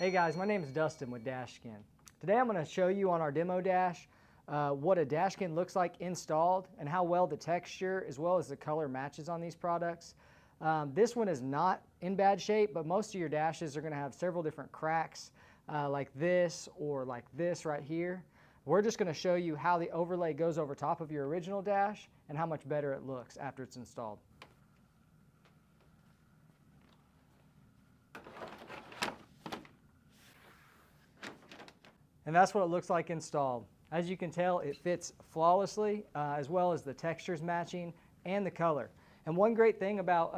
Hey guys, my name is Dustin with DashSkin. Today I'm going to show you on our demo dash what a DashSkin looks like installed and how well the texture as well as the color matches on these products. This one is not in bad shape, but most of your dashes are going to have several different cracks like this or like this right here. We're just going to show you how the overlay goes over top of your original dash and how much better it looks after it's installed. And that's what it looks like installed. As you can tell, it fits flawlessly, as well as the textures matching and the color. And one great thing about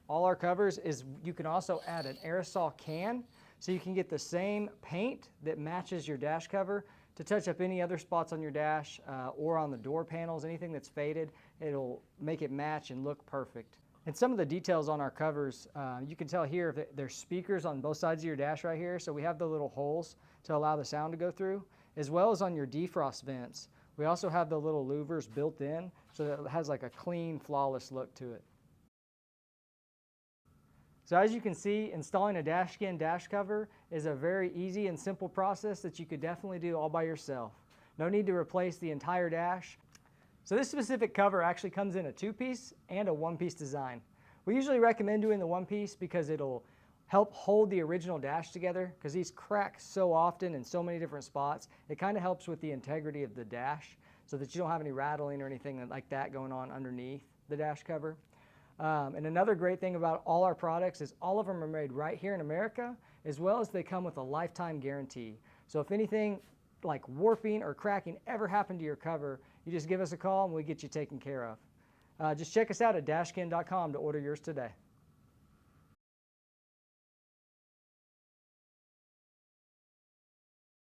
all our covers is you can also add an aerosol can, so you can get the same paint that matches your dash cover to touch up any other spots on your dash or on the door panels, anything that's faded. It'll make it match and look perfect. And some of the details on our covers, you can tell here that there's speakers on both sides of your dash right here, so we have the little holes to allow the sound to go through, as well as on your defrost vents. We also have the little louvers built in, so that it has like a clean, flawless look to it. So as you can see, installing a DashSkin dash cover is a very easy and simple process that you could definitely do all by yourself. No need to replace the entire dash. So this specific cover actually comes in a two-piece and a one-piece design. We usually recommend doing the one-piece because it'll help hold the original dash together, because these crack so often in so many different spots. It kind of helps with the integrity of the dash so that you don't have any rattling or anything like that going on underneath the dash cover. And another great thing about all our products is all of them are made right here in America, as well as they come with a lifetime guarantee. So if anything like warping or cracking ever happened to your cover, you just give us a call and we get you taken care of. Just check us out at dashskin.com to order yours today.